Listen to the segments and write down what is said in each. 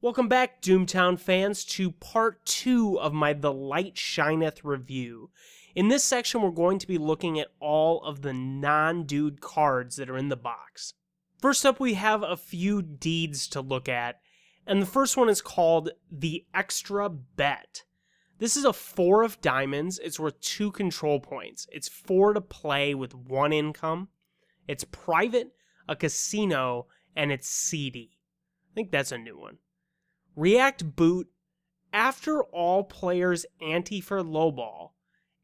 Welcome back, Doomtown fans, to part 2 of my The Light Shineth review. In this section, we're going to be looking at all of the non-dude cards that are in the box. First up, we have a few deeds to look at, and the first one is called the Extra Bet. This is a 4 of diamonds. It's worth 2 control points. It's 4 to play with 1 income. It's private, a casino, and it's seedy. I think that's a new one. React Boot, after all players ante for lowball,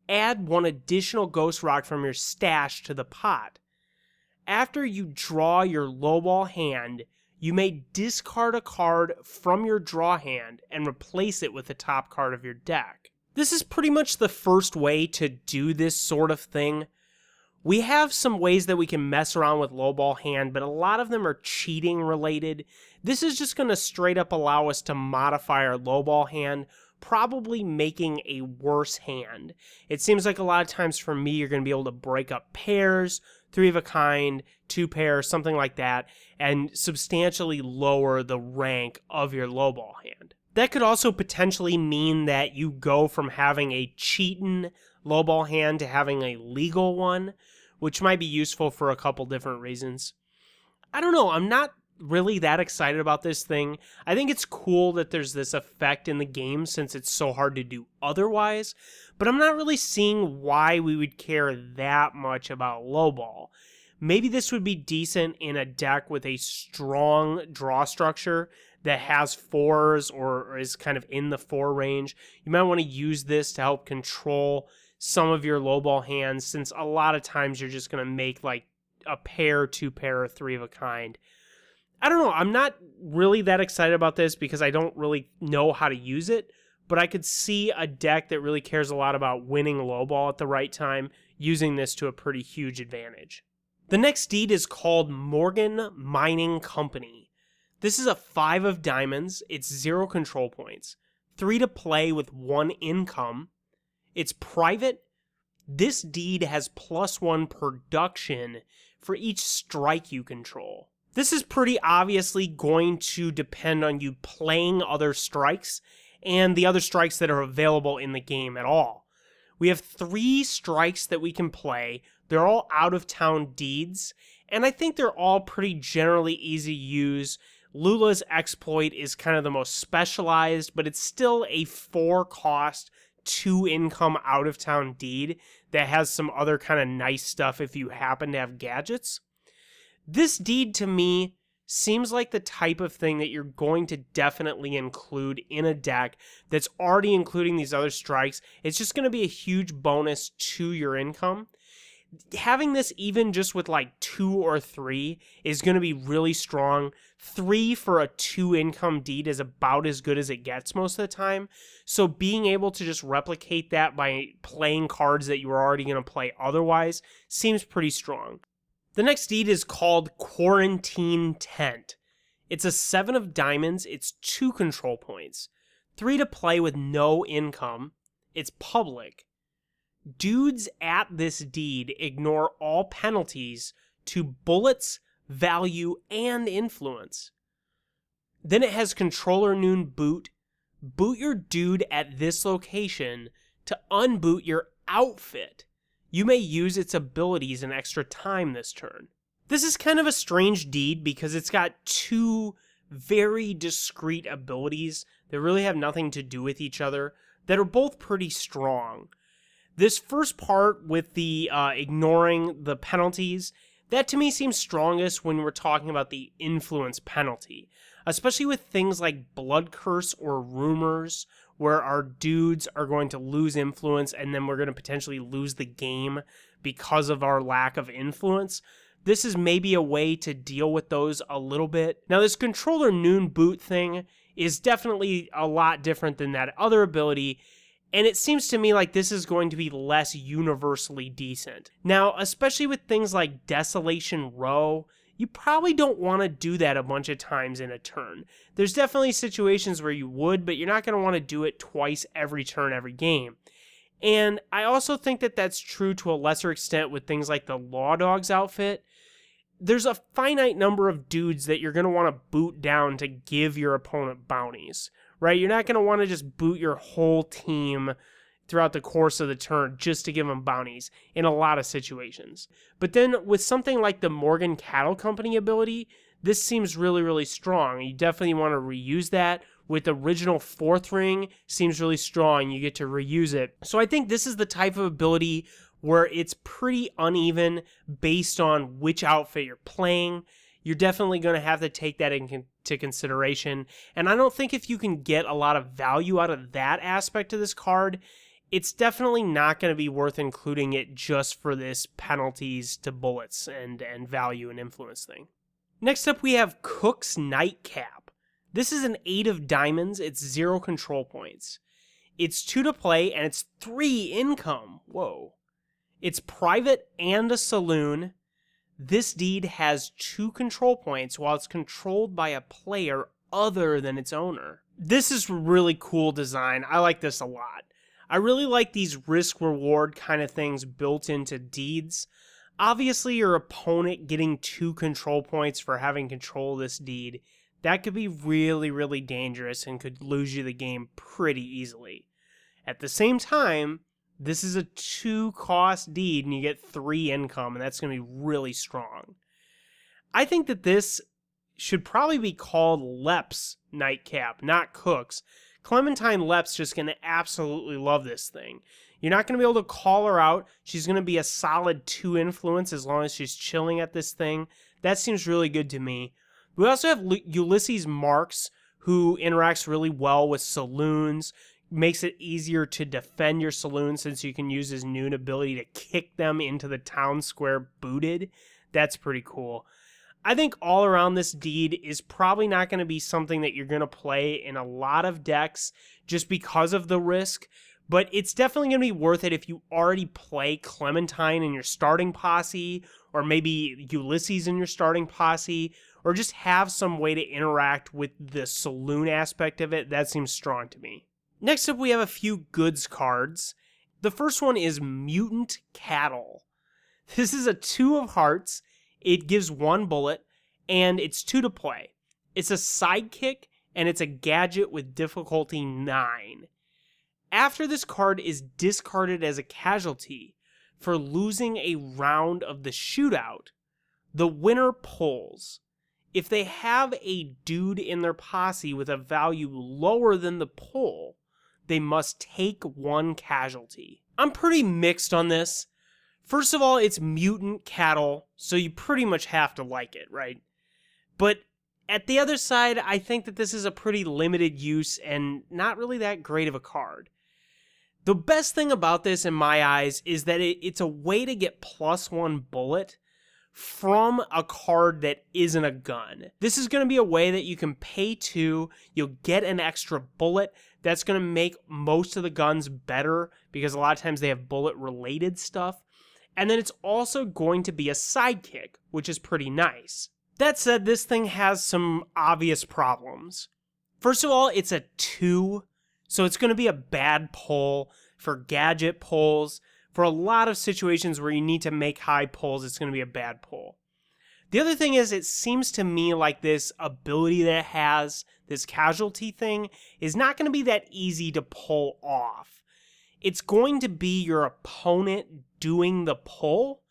add 1 additional Ghost Rock from your stash to the pot. After you draw your lowball hand, you may discard a card from your draw hand and replace it with the top card of your deck. This is pretty much the first way to do this sort of thing. We have some ways that we can mess around with lowball hand, but a lot of them are cheating related. This is just going to straight up allow us to modify our lowball hand, probably making a worse hand. It seems like a lot of times for me, you're going to be able to break up pairs, 3 of a kind, 2 pairs, something like that, and substantially lower the rank of your lowball hand. That could also potentially mean that you go from having a cheatin' lowball hand to having a legal one, which might be useful for a couple different reasons. I don't know, I'm not really that excited about this thing. I think it's cool that there's this effect in the game since it's so hard to do otherwise, but I'm not really seeing why we would care that much about lowball. Maybe this would be decent in a deck with a strong draw structure that has 4s or is kind of in the 4 range. You might want to use this to help control some of your lowball hands, since a lot of times you're just going to make like a pair, 2 pair, or 3 of a kind. I don't know, I'm not really that excited about this because I don't really know how to use it, but I could see a deck that really cares a lot about winning lowball at the right time using this to a pretty huge advantage. The next deed is called Morgan Mining Company. This is a 5 of diamonds, it's 0 control points, 3 to play with 1 income. It's private. This deed has +1 production for each strike you control. This is pretty obviously going to depend on you playing other strikes and the other strikes that are available in the game at all. We have 3 strikes that we can play. They're all out-of-town deeds, and I think they're all pretty generally easy to use. Lula's exploit is kind of the most specialized, but it's still a 4-cost, 2-income out-of-town deed that has some other kind of nice stuff if you happen to have gadgets. This deed to me seems like the type of thing that you're going to definitely include in a deck that's already including these other strikes. It's just going to be a huge bonus to your income. Having this even just with like 2 or 3 is going to be really strong. 3 for a 2-income deed is about as good as it gets most of the time. So being able to just replicate that by playing cards that you were already going to play otherwise seems pretty strong. The next deed is called Quarantine Tent. It's a 7 of diamonds, it's 2 control points, 3 to play with no income, it's public. Dudes at this deed ignore all penalties to bullets, value, and influence. Then it has Controller Noon Boot. Boot your dude at this location to unboot your outfit. You may use its abilities an extra time this turn. This is kind of a strange deed because it's got 2 very discrete abilities that really have nothing to do with each other that are both pretty strong. This first part with the ignoring the penalties, that to me seems strongest when we're talking about the influence penalty, especially with things like Blood Curse or Rumors, where our dudes are going to lose influence and then we're going to potentially lose the game because of our lack of influence. This is maybe a way to deal with those a little bit. Now, this Controller Noon Boot thing is definitely a lot different than that other ability, and it seems to me like this is going to be less universally decent. Now, especially with things like Desolation Row, you probably don't want to do that a bunch of times in a turn. There's definitely situations where you would, but you're not going to want to do it twice every turn, every game. And I also think that that's true to a lesser extent with things like the Law Dogs outfit. there's a finite number of dudes that you're going to want to boot down to give your opponent bounties, right? You're not going to want to just boot your whole team throughout the course of the turn just to give them bounties in a lot of situations. But then with something like the Morgan Cattle Company ability, this seems really, really strong. You definitely want to reuse that. With the original 4th ring, seems really strong. You get to reuse it. So I think this is the type of ability where it's pretty uneven based on which outfit you're playing. You're definitely going to have to take that into consideration. And I don't think if you can get a lot of value out of that aspect of this card, it's definitely not going to be worth including it just for this penalties to bullets and value and influence thing. Next up, we have Cook's Nightcap. This is an 8 of diamonds. It's 0 control points. It's 2 to play, and it's 3 income. Whoa. It's private and a saloon. This deed has 2 control points while it's controlled by a player other than its owner. This is really cool design. I like this a lot. I really like these risk-reward kind of things built into deeds. Obviously, your opponent getting 2 control points for having control of this deed, that could be really, really dangerous and could lose you the game pretty easily. At the same time, this is a 2-cost deed and you get 3 income, and that's going to be really strong. I think that this should probably be called Lep's Nightcap, not Cook's. Clementine Lep's just going to absolutely love this thing. You're not going to be able to call her out. She's going to be a solid 2 influence as long as she's chilling at this thing. That seems really good to me. We also have Ulysses Marks, who interacts really well with saloons, makes it easier to defend your saloon since you can use his noon ability to kick them into the town square booted. That's pretty cool. I think all around this deed is probably not going to be something that you're going to play in a lot of decks just because of the risk, but it's definitely going to be worth it if you already play Clementine in your starting posse, or maybe Ulysses in your starting posse, or just have some way to interact with the saloon aspect of it. That seems strong to me. Next up, we have a few goods cards. The first one is Mutant Cattle. This is a 2 of hearts. It gives 1 bullet, and it's 2 to play. It's a sidekick, and it's a gadget with difficulty 9. After this card is discarded as a casualty for losing a round of the shootout, the winner pulls. If they have a dude in their posse with a value lower than the pull, they must take 1 casualty. I'm pretty mixed on this. First of all, it's Mutant Cattle, so you pretty much have to like it, right? But at the other side, I think that this is a pretty limited use and not really that great of a card. The best thing about this, in my eyes, is that it's a way to get +1 bullet from a card that isn't a gun. This is going to be a way that you can pay 2, you'll get an extra bullet. That's going to make most of the guns better because a lot of times they have bullet-related stuff. And then it's also going to be a sidekick, which is pretty nice. That said, this thing has some obvious problems. First of all, it's a 2, so it's going to be a bad pull for gadget pulls. For a lot of situations where you need to make high pulls, it's going to be a bad pull. The other thing is, it seems to me like this ability that it has, this casualty thing, is not going to be that easy to pull off. It's going to be your opponent doing the pull,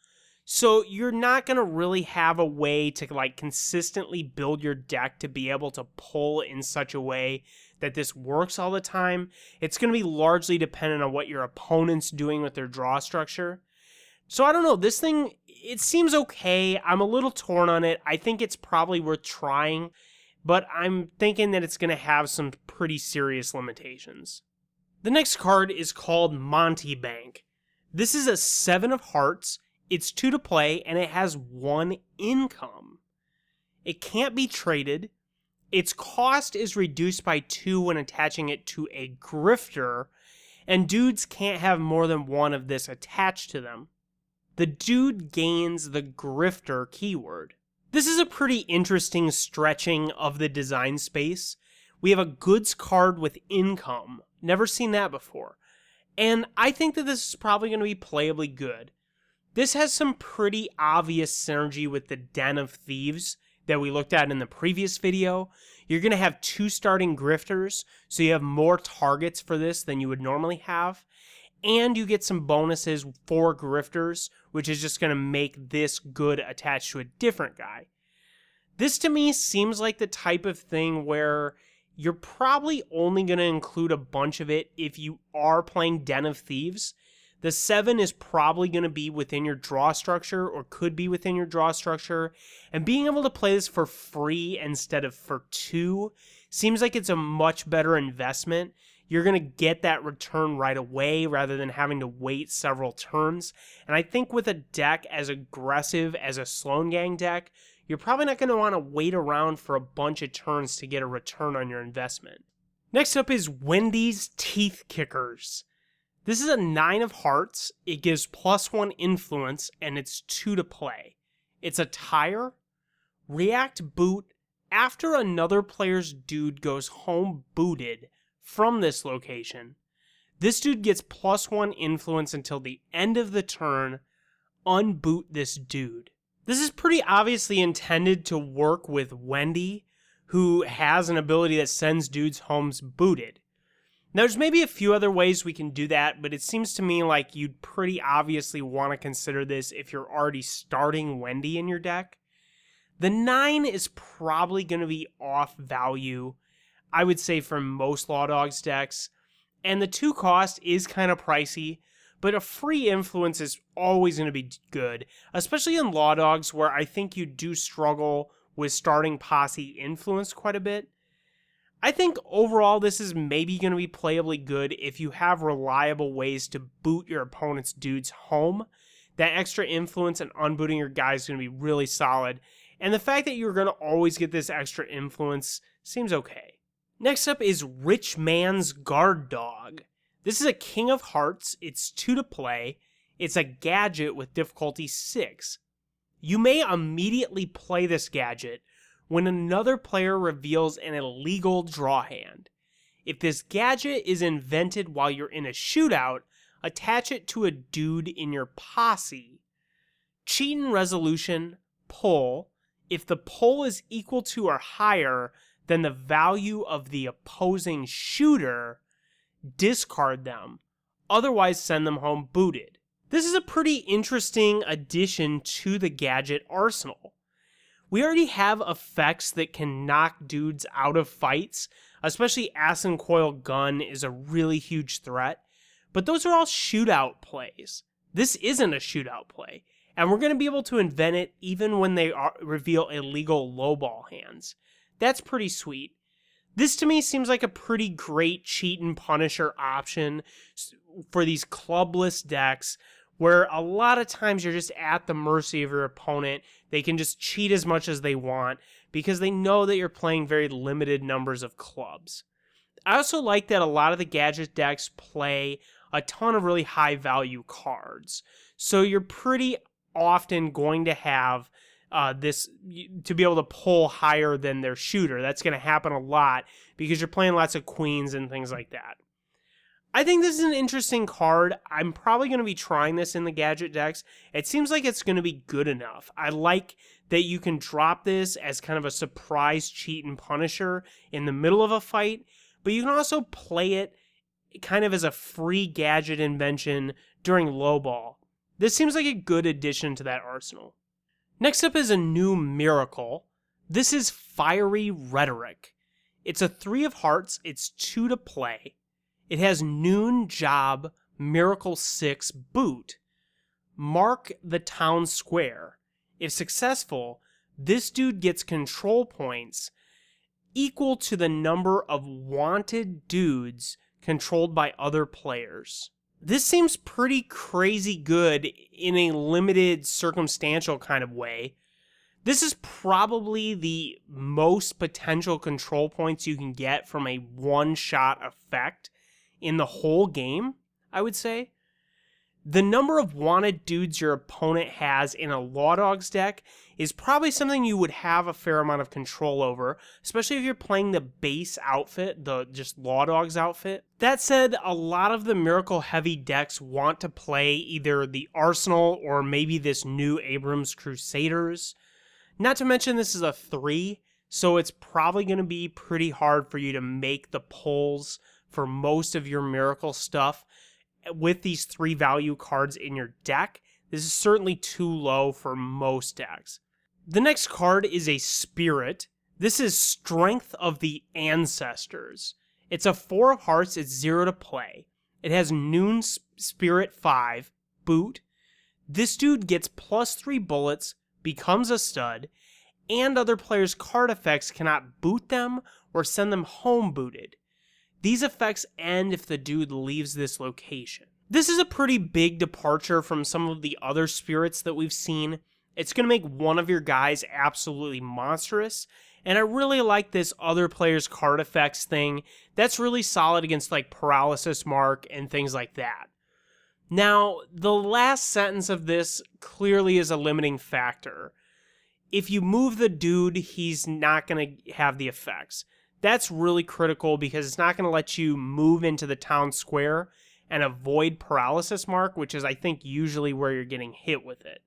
so you're not going to really have a way to consistently build your deck to be able to pull in such a way that this works all the time. It's going to be largely dependent on what your opponent's doing with their draw structure. So I don't know, this thing, it seems okay. I'm a little torn on it. I think it's probably worth trying, but I'm thinking that it's going to have some pretty serious limitations. The next card is called Monte Bank. This is a 7 of hearts, it's 2 to play, and it has 1 income. It can't be traded. Its cost is reduced by 2 when attaching it to a grifter, and dudes can't have more than 1 of this attached to them. The dude gains the grifter keyword. This is a pretty interesting stretching of the design space. We have a goods card with income. Never seen that before. And I think that this is probably going to be playably good. This has some pretty obvious synergy with the Den of Thieves that we looked at in the previous video. You're going to have 2 starting grifters, so you have more targets for this than you would normally have. And you get some bonuses for grifters, which is just going to make this good attached to a different guy. This to me seems like the type of thing where you're probably only going to include a bunch of it if you are playing Den of Thieves. The 7 is probably going to be within your draw structure, or could be within your draw structure, and being able to play this for free instead of for 2 seems like it's a much better investment. You're going to get that return right away rather than having to wait several turns, and I think with a deck as aggressive as a Sloan Gang deck, you're probably not going to want to wait around for a bunch of turns to get a return on your investment. Next up is Wendy's Teeth Kickers. This is a 9 of hearts, it gives +1 influence, and it's 2 to play. It's a tire. React boot after another player's dude goes home booted from this location. This dude gets +1 influence until the end of the turn. Unboot this dude. This is pretty obviously intended to work with Wendy, who has an ability that sends dudes homes booted. Now, there's maybe a few other ways we can do that, but it seems to me like you'd pretty obviously want to consider this if you're already starting Wendy in your deck. The 9 is probably going to be off value, I would say, for most Law Dogs decks, and the 2 cost is kind of pricey, but a free influence is always going to be good, especially in Law Dogs where I think you do struggle with starting Posse influence quite a bit. I think overall this is maybe going to be playably good if you have reliable ways to boot your opponent's dudes home. That extra influence and unbooting your guys is going to be really solid, and the fact that you're going to always get this extra influence seems okay. Next up is Rich Man's Guard Dog. This is a King of Hearts, it's 2 to play, it's a gadget with difficulty 6. You may immediately play this gadget when another player reveals an illegal draw hand. If this gadget is invented while you're in a shootout, attach it to a dude in your posse. Cheat and resolution, pull. If the pull is equal to or higher than the value of the opposing shooter, discard them. Otherwise, send them home booted. This is a pretty interesting addition to the gadget arsenal. We already have effects that can knock dudes out of fights, especially Acid Coil Gun is a really huge threat, but those are all shootout plays. This isn't a shootout play, and we're going to be able to invent it even when they reveal illegal lowball hands. That's pretty sweet. This to me seems like a pretty great cheat and punisher option for these clubless decks where a lot of times you're just at the mercy of your opponent. They can just cheat as much as they want because they know that you're playing very limited numbers of clubs. I also like that a lot of the gadget decks play a ton of really high value cards. So you're pretty often going to have this to be able to pull higher than their shooter. That's going to happen a lot because you're playing lots of queens and things like that. I think this is an interesting card. I'm probably going to be trying this in the gadget decks. It seems like it's going to be good enough. I like that you can drop this as kind of a surprise cheat and punisher in the middle of a fight, but you can also play it kind of as a free gadget invention during lowball. This seems like a good addition to that arsenal. Next up is a new miracle. This is Fiery Rhetoric. It's a 3 of hearts, it's 2 to play. It has Noon Job, Miracle 6, Boot. Mark the town square. If successful, this dude gets control points equal to the number of wanted dudes controlled by other players. This seems pretty crazy good in a limited circumstantial kind of way. This is probably the most potential control points you can get from a one-shot effect in the whole game, I would say. The number of wanted dudes your opponent has in a Law Dogs deck is probably something you would have a fair amount of control over, especially if you're playing the base outfit, the just Law Dog's outfit. That said, a lot of the Miracle heavy decks want to play either the Arsenal or maybe this new Abrams Crusaders. Not to mention this is a 3, so it's probably going to be pretty hard for you to make the pulls for most of your Miracle stuff with these 3 value cards in your deck. This is certainly too low for most decks. The next card is a Spirit. This is Strength of the Ancestors. It's a 4 of hearts, it's 0 to play. It has Noon Spirit 5, boot. This dude gets +3 bullets, becomes a stud, and other players' card effects cannot boot them or send them home booted. These effects end if the dude leaves this location. This is a pretty big departure from some of the other spirits that we've seen. It's going to make one of your guys absolutely monstrous, and I really like this other players' card effects thing. That's really solid against like Paralysis Mark and things like that. Now, the last sentence of this clearly is a limiting factor. If you move the dude, he's not going to have the effects. That's really critical because it's not going to let you move into the town square and avoid Paralysis Mark, which is, I think, usually where you're getting hit with it.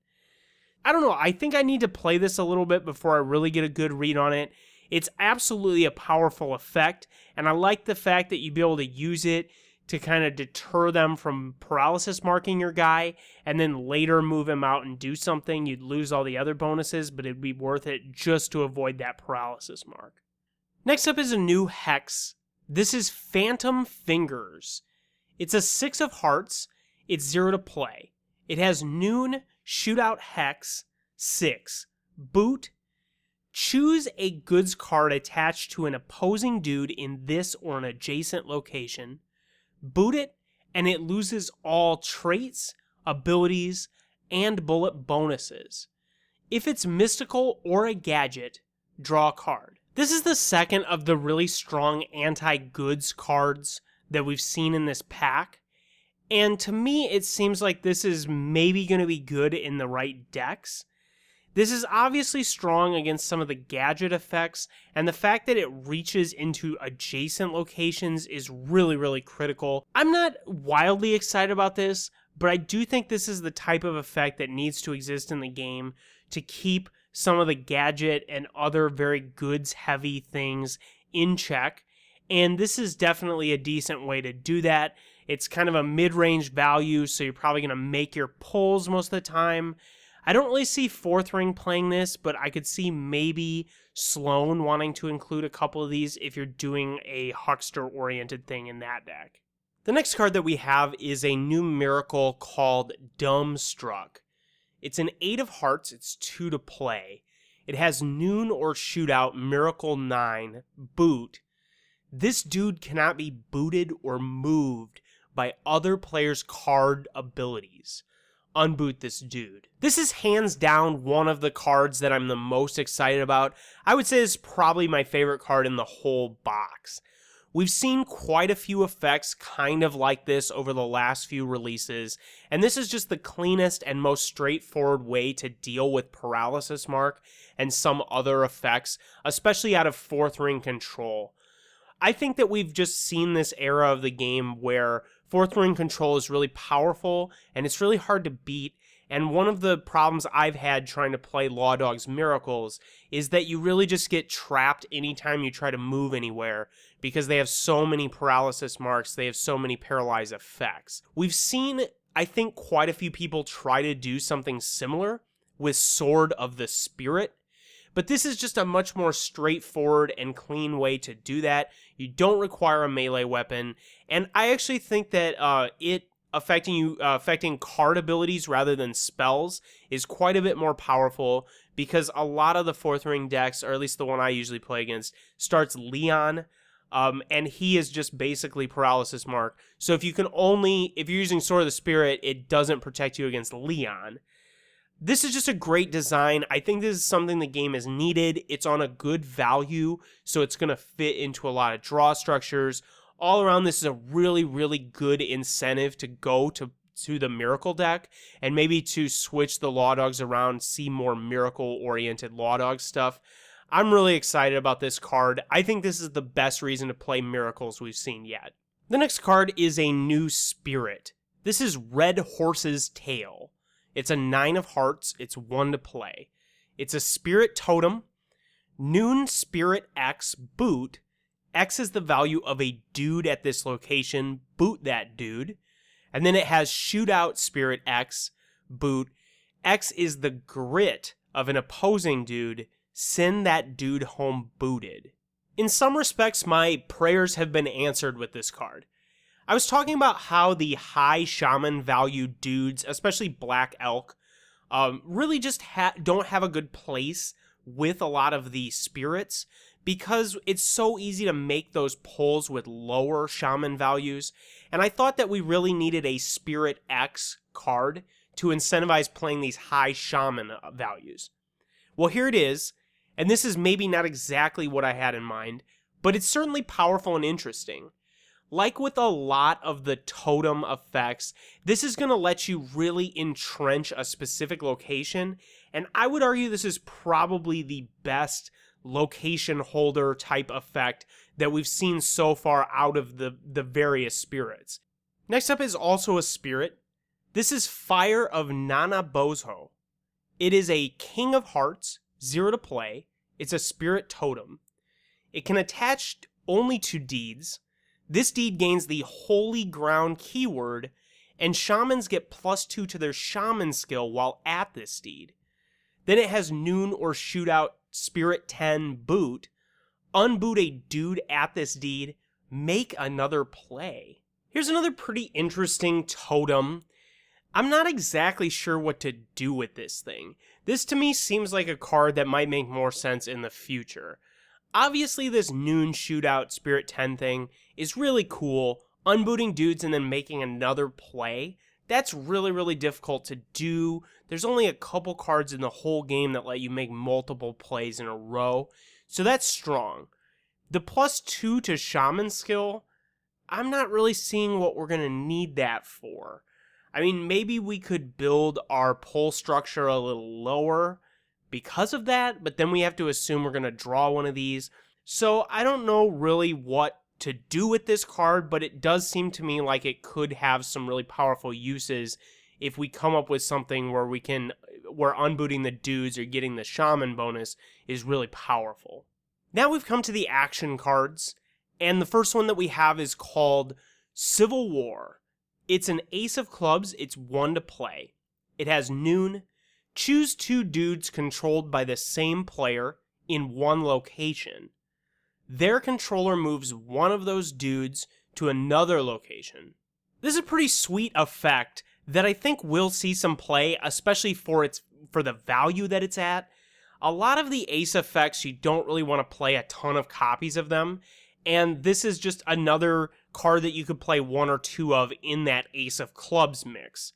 I don't know, I think I need to play this a little bit before I really get a good read on it. It's absolutely a powerful effect, and I like the fact that you'd be able to use it to kind of deter them from Paralysis Marking your guy, and then later move him out and do something. You'd lose all the other bonuses, but it'd be worth it just to avoid that Paralysis Mark. Next up is a new Hex. This is Phantom Fingers. It's a 6 of hearts, it's 0 to play. It has Noon, Shootout Hex, 6. Boot, choose a goods card attached to an opposing dude in this or an adjacent location. Boot it, and it loses all traits, abilities, and bullet bonuses. If it's mystical or a gadget, draw a card. This is the second of the really strong anti-goods cards that we've seen in this pack, and to me it seems like this is maybe going to be good in the right decks. This is obviously strong against some of the gadget effects, and the fact that it reaches into adjacent locations is really, really critical. I'm not wildly excited about this, but I do think this is the type of effect that needs to exist in the game to keep some of the gadget and other very goods-heavy things in check. And this is definitely a decent way to do that. It's kind of a mid-range value, so you're probably going to make your pulls most of the time. I don't really see Fourth Ring playing this, but I could see maybe Sloan wanting to include a couple of these if you're doing a huckster-oriented thing in that deck. The next card that we have is a new miracle called Dumbstruck. It's an 8 of hearts, it's 2 to play. It has Noon or Shootout, Miracle 9, Boot. This dude cannot be booted or moved by other players' card abilities. Unboot this dude. This is hands down one of the cards that I'm the most excited about. I would say this is probably my favorite card in the whole box. We've seen quite a few effects kind of like this over the last few releases, and this is just the cleanest and most straightforward way to deal with Paralysis Mark and some other effects, especially out of Fourth Ring control. I think that we've just seen this era of the game where Fourth Ring control is really powerful and it's really hard to beat. And one of the problems I've had trying to play Law Dog's Miracles is that you really just get trapped anytime you try to move anywhere because they have so many Paralysis Marks, they have so many paralyzed effects. We've seen, I think, quite a few people try to do something similar with Sword of the Spirit, but this is just a much more straightforward and clean way to do that. You don't require a melee weapon, and I actually think that it affecting card abilities rather than spells is quite a bit more powerful because a lot of the Fourth Ring decks, or at least the one I usually play against, starts Leon, and he is just basically Paralysis Mark. So if you're using Sword of the Spirit, it doesn't protect you against Leon. This is just a great design. I think this is something the game has needed. It's on a good value, so it's going to fit into a lot of draw structures. All around, this is a really, really good incentive to go to the Miracle deck, and maybe to switch the Law Dogs around, see more Miracle-oriented Law Dog stuff. I'm really excited about this card. I think this is the best reason to play Miracles we've seen yet. The next card is a new Spirit. This is Red Horse's Tail. It's a 9 of Hearts. It's 1 to play. It's a Spirit Totem. Noon Spirit X Boot. X is the value of a dude at this location. Boot that dude. And then it has Shootout Spirit X Boot. X is the grit of an opposing dude. Send that dude home booted. In some respects, my prayers have been answered with this card. I was talking about how the high shaman value dudes, especially Black Elk, really just don't have a good place with a lot of the spirits because it's so easy to make those pulls with lower shaman values. And I thought that we really needed a Spirit X card to incentivize playing these high shaman values. Well, here it is. And this is maybe not exactly what I had in mind, but it's certainly powerful and interesting. Like with a lot of the totem effects, this is going to let you really entrench a specific location, and I would argue this is probably the best location holder type effect that we've seen so far out of the various spirits. Next up is also a spirit. This is Fire of Nana Bozo. It is a King of Hearts, 0 to play. It's a spirit totem. It can attach only to deeds. This deed gains the Holy Ground keyword, and shamans get +2 to their shaman skill while at this deed. Then it has Noon or Shootout Spirit 10 Boot. Unboot a dude at this deed. Make another play. Here's another pretty interesting totem. I'm not exactly sure what to do with this thing. This to me seems like a card that might make more sense in the future. Obviously this Noon Shootout Spirit 10 thing is really cool. Unbooting dudes and then making another play, that's really, really difficult to do. There's only a couple cards in the whole game that let you make multiple plays in a row, so that's strong. The +2 to Shaman skill, I'm not really seeing what we're going to need that for. I mean, maybe we could build our pull structure a little lower because of that, but then we have to assume we're going to draw one of these. So I don't know really what to do with this card, but it does seem to me like it could have some really powerful uses if we come up with something where where unbooting the dudes or getting the shaman bonus is really powerful. Now we've come to the action cards, and the first one that we have is called Civil War. It's an Ace of Clubs, it's 1 to play. It has Noon. Choose 2 dudes controlled by the same player in one location. Their controller moves one of those dudes to another location. This is a pretty sweet effect that I think will see some play, especially for the value that it's at. A lot of the Ace effects, you don't really want to play a ton of copies of them, and this is just another card that you could play 1 or 2 of in that Ace of Clubs mix.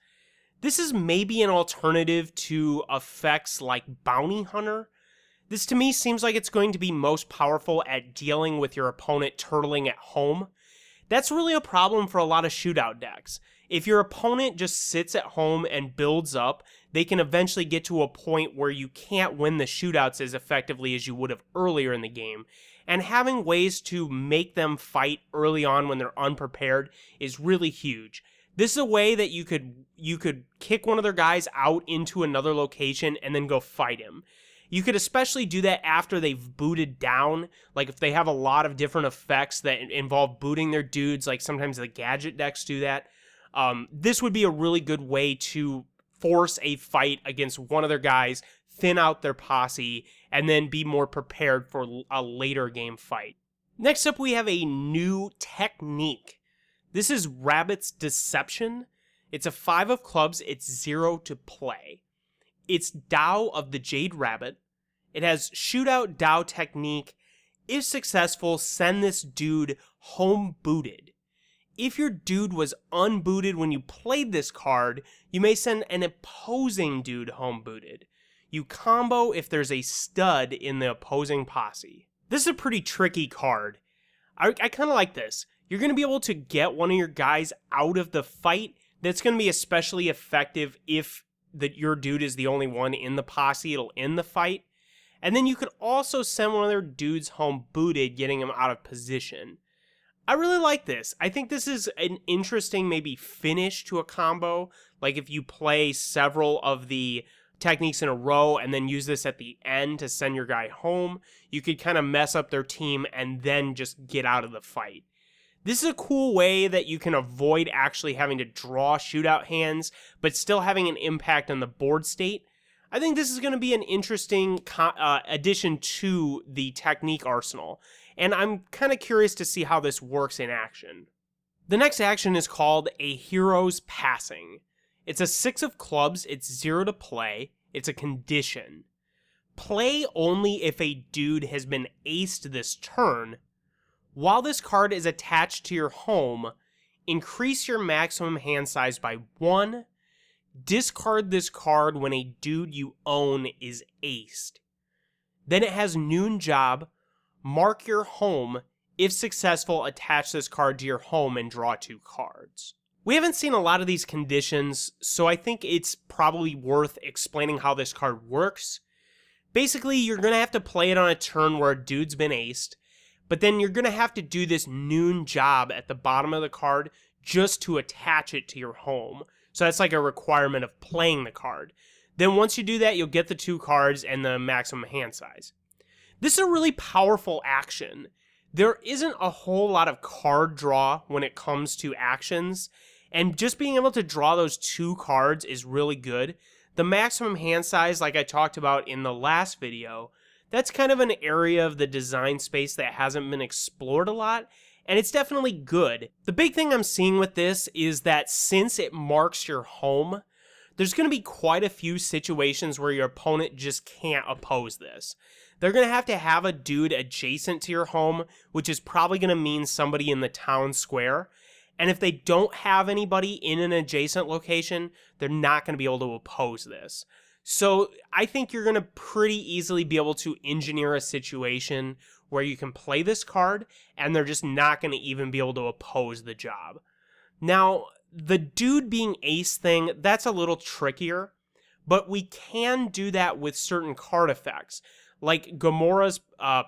This is maybe an alternative to effects like Bounty Hunter. This to me seems like it's going to be most powerful at dealing with your opponent turtling at home. That's really a problem for a lot of shootout decks. If your opponent just sits at home and builds up, they can eventually get to a point where you can't win the shootouts as effectively as you would have earlier in the game. And having ways to make them fight early on when they're unprepared is really huge. This is a way that you could kick one of their guys out into another location and then go fight him. You could especially do that after they've booted down, like if they have a lot of different effects that involve booting their dudes, like sometimes the gadget decks do that. This would be a really good way to force a fight against one of their guys, thin out their posse, and then be more prepared for a later game fight. Next up, we have a new technique. This is Rabbit's Deception. It's a 5 of clubs. It's 0 to play. It's Tao of the Jade Rabbit. It has Shootout Tao technique. If successful, send this dude home booted. If your dude was unbooted when you played this card, you may send an opposing dude home booted. You combo if there's a stud in the opposing posse. This is a pretty tricky card. I kind of like this. You're going to be able to get one of your guys out of the fight That's going to be especially effective if your dude is the only one in the posse. It'll end the fight. And then you could also send one of their dudes home booted, getting him out of position. I really like this. I think this is an interesting maybe finish to a combo. Like if you play several of the techniques in a row and then use this at the end to send your guy home, you could kind of mess up their team and then just get out of the fight. This is a cool way that you can avoid actually having to draw shootout hands, but still having an impact on the board state. I think this is going to be an interesting addition to the technique arsenal, and I'm kind of curious to see how this works in action. The next action is called a Hero's Passing. It's a 6 of clubs, it's 0 to play, it's a condition. Play only if a dude has been aced this turn. While this card is attached to your home, increase your maximum hand size by 1. Discard this card when a dude you own is aced. Then it has noon job. Mark your home. If successful, attach this card to your home and draw 2 cards. We haven't seen a lot of these conditions, so I think it's probably worth explaining how this card works. Basically, you're going to have to play it on a turn where a dude's been aced, but then you're going to have to do this noon job at the bottom of the card just to attach it to your home. So that's like a requirement of playing the card. Then once you do that, you'll get the 2 cards and the maximum hand size. This is a really powerful action. There isn't a whole lot of card draw when it comes to actions, and just being able to draw those 2 cards is really good. The maximum hand size, like I talked about in the last video, that's kind of an area of the design space that hasn't been explored a lot, and it's definitely good. The big thing I'm seeing with this is that since it marks your home, there's going to be quite a few situations where your opponent just can't oppose this. They're going to have a dude adjacent to your home, which is probably going to mean somebody in the town square. And if they don't have anybody in an adjacent location, they're not going to be able to oppose this. So I think you're going to pretty easily be able to engineer a situation where you can play this card and they're just not going to even be able to oppose the job. Now, the dude being ace thing, that's a little trickier, but we can do that with certain card effects. Like Gamora's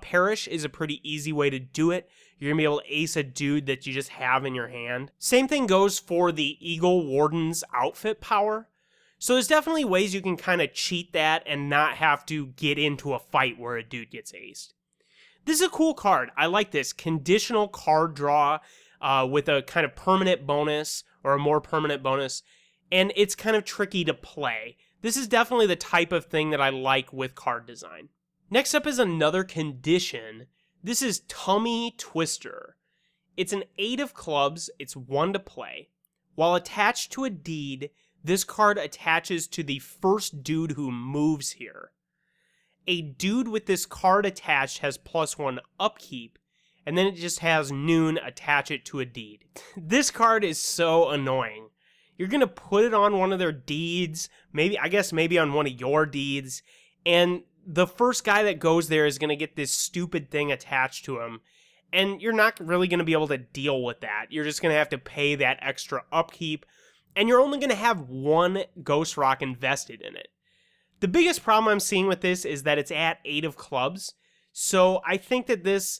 Perish is a pretty easy way to do it. You're going to be able to ace a dude that you just have in your hand. Same thing goes for the Eagle Warden's outfit power. So there's definitely ways you can kind of cheat that and not have to get into a fight where a dude gets aced. This is a cool card. I like this. Conditional card draw with a kind of permanent bonus or a more permanent bonus. And it's kind of tricky to play. This is definitely the type of thing that I like with card design. Next up is another condition. This is Tummy Twister. It's an 8 of clubs. It's 1 to play. While attached to a deed, this card attaches to the first dude who moves here. A dude with this card attached has +1 upkeep, and then it just has noon attach it to a deed. This card is so annoying. You're going to put it on one of their deeds, maybe on one of your deeds, and the first guy that goes there is going to get this stupid thing attached to him, and you're not really going to be able to deal with that. You're just going to have to pay that extra upkeep, and you're only going to have 1 Ghost Rock invested in it. The biggest problem I'm seeing with this is that it's at 8 of clubs, so I think that this,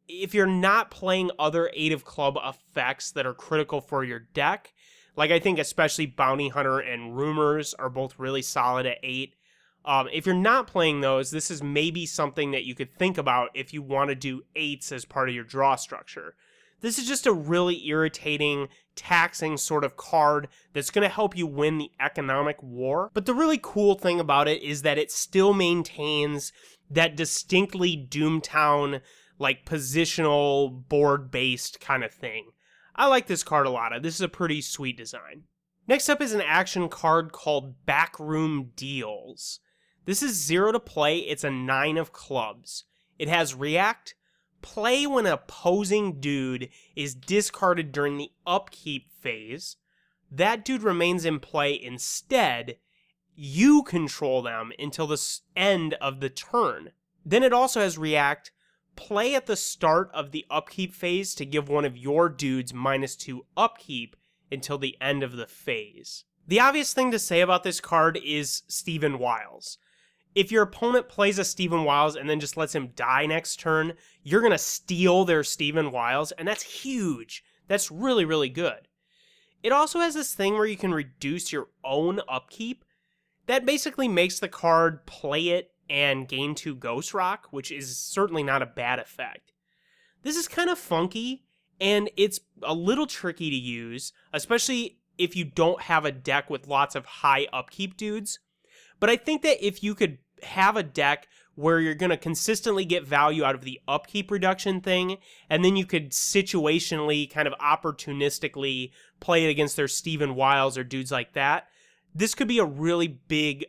if you're not playing other 8 of club effects that are critical for your deck, like I think especially Bounty Hunter and Rumors are both really solid at 8. If you're not playing those, this is maybe something that you could think about if you want to do 8s as part of your draw structure. This is just a really irritating, taxing sort of card that's going to help you win the economic war. But the really cool thing about it is that it still maintains that distinctly Doomtown, like positional, board-based kind of thing. I like this card a lot. This is a pretty sweet design. Next up is an action card called Backroom Deals. This is 0 to play. It's a 9 of clubs. It has react. Play when an opposing dude is discarded during the upkeep phase. That dude remains in play instead. You control them until the end of the turn. Then it also has react. Play at the start of the upkeep phase to give one of your dudes -2 upkeep until the end of the phase. The obvious thing to say about this card is Stephen Wiles. If your opponent plays a Stephen Wiles and then just lets him die next turn, you're going to steal their Stephen Wiles, and that's huge. That's really, really good. It also has this thing where you can reduce your own upkeep. That basically makes the card play it and gain 2 Ghost Rock, which is certainly not a bad effect. This is kind of funky, and it's a little tricky to use, especially if you don't have a deck with lots of high upkeep dudes. But I think that if you could have a deck where you're going to consistently get value out of the upkeep reduction thing, and then you could situationally, kind of opportunistically play it against their Stephen Wiles or dudes like that, this could be a really big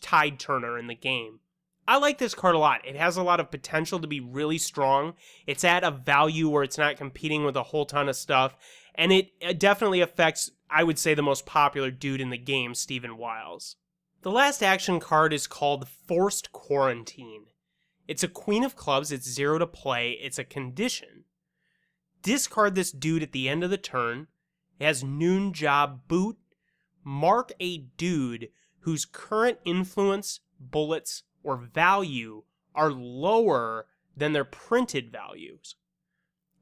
tide turner in the game. I like this card a lot. It has a lot of potential to be really strong. It's at a value where it's not competing with a whole ton of stuff, and it definitely affects, I would say, the most popular dude in the game, Stephen Wiles. The last action card is called Forced Quarantine. It's a Queen of Clubs, it's 0 to play, it's a condition. Discard this dude at the end of the turn. It has Noon Job Boot. Mark a dude whose current influence, bullets, or value are lower than their printed values.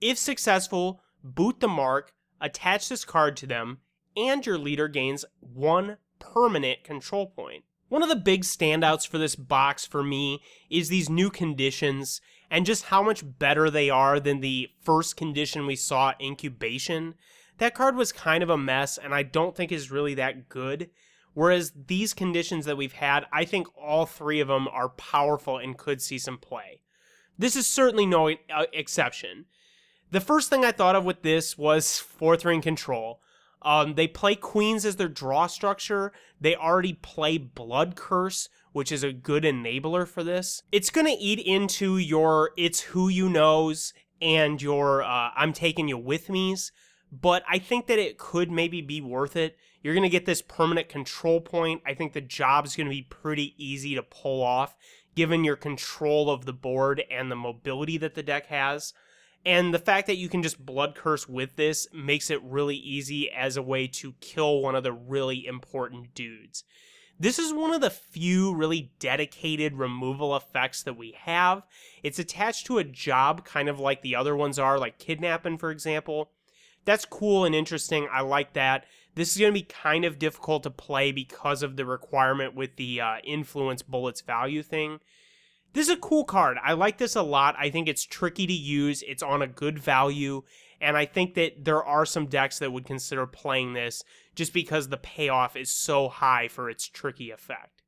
If successful, boot the mark, attach this card to them, and your leader gains 1 permanent control point. One of the big standouts for this box for me is these new conditions and just how much better they are than the first condition we saw, Incubation. That card was kind of a mess and I don't think is really that good. Whereas these conditions that we've had, I think all 3 of them are powerful and could see some play. This is certainly no exception. The first thing I thought of with this was 4th ring control. They play queens as their draw structure. They already play Blood Curse, which is a good enabler for this. It's going to eat into your It's Who You Knows and your I'm Taking You With Me's, but I think that it could maybe be worth it. You're going to get this permanent control point. I think the job's going to be pretty easy to pull off, given your control of the board and the mobility that the deck has. And the fact that you can just Blood Curse with this makes it really easy as a way to kill one of the really important dudes. This is one of the few really dedicated removal effects that we have. It's attached to a job, kind of like the other ones are, like Kidnapping, for example. That's cool and interesting. I like that. This is going to be kind of difficult to play because of the requirement with the influence bullets value thing. This is a cool card. I like this a lot. I think it's tricky to use. It's on a good value. And I think that there are some decks that would consider playing this just because the payoff is so high for its tricky effect.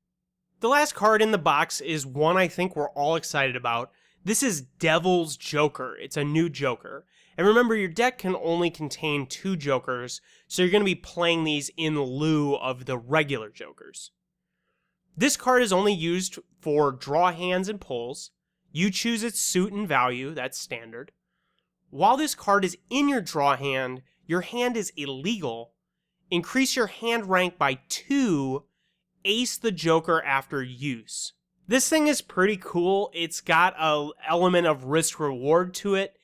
The last card in the box is one I think we're all excited about. This is Devil's Joker. It's a new Joker. And remember, your deck can only contain 2 Jokers, so you're going to be playing these in lieu of the regular Jokers. This card is only used for draw hands and pulls. You choose its suit and value, that's standard. While this card is in your draw hand, your hand is illegal. Increase your hand rank by 2, ace the Joker after use. This thing is pretty cool. It's got an element of risk reward to it.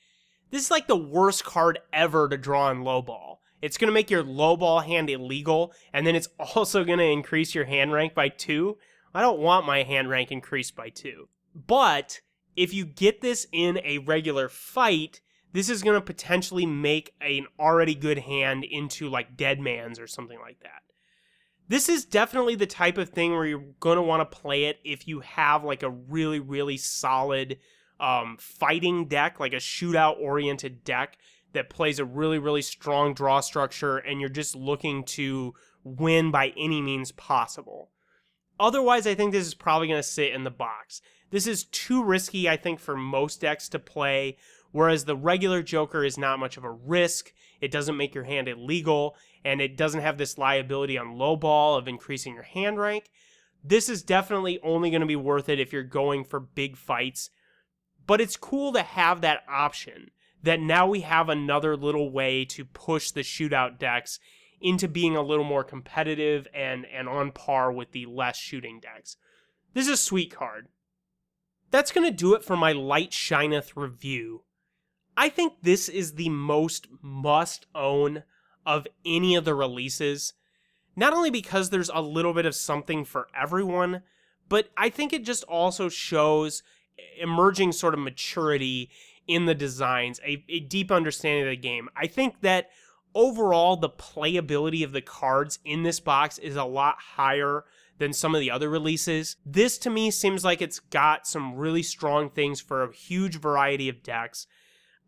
This is like the worst card ever to draw in lowball. It's going to make your lowball hand illegal, and then it's also going to increase your hand rank by 2. I don't want my hand rank increased by 2. But if you get this in a regular fight, this is going to potentially make an already good hand into like Dead Man's or something like that. This is definitely the type of thing where you're going to want to play it if you have like a really, really solid fighting deck, like a shootout-oriented deck that plays a really, really strong draw structure and you're just looking to win by any means possible. Otherwise, I think this is probably going to sit in the box. This is too risky, I think, for most decks to play, whereas the regular Joker is not much of a risk. It doesn't make your hand illegal, and it doesn't have this liability on low ball of increasing your hand rank. This is definitely only going to be worth it if you're going for big fights. But it's cool to have that option, that now we have another little way to push the shootout decks into being a little more competitive and on par with the less shooting decks. This is a sweet card. That's going to do it for my Light Shineth review. I think this is the most must-own of any of the releases. Not only because there's a little bit of something for everyone, but I think it just also shows emerging sort of maturity in the designs, a deep understanding of the game. I think that overall, the playability of the cards in this box is a lot higher than some of the other releases. This to me seems like it's got some really strong things for a huge variety of decks.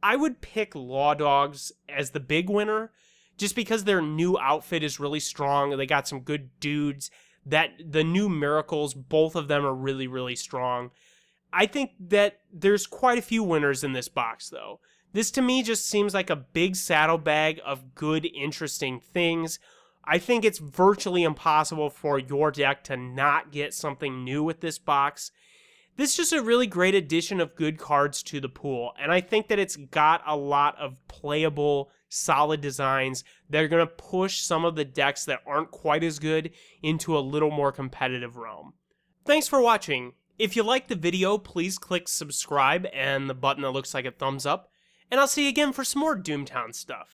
I would pick Law Dogs as the big winner, just because their new outfit is really strong. They got some good dudes. That the new Miracles, both of them are really, really strong. I think that there's quite a few winners in this box, though. This to me just seems like a big saddlebag of good, interesting things. I think it's virtually impossible for your deck to not get something new with this box. This is just a really great addition of good cards to the pool, and I think that it's got a lot of playable, solid designs that are going to push some of the decks that aren't quite as good into a little more competitive realm. Thanks for watching. If you liked the video, please click subscribe and the button that looks like a thumbs up, and I'll see you again for some more Doomtown stuff.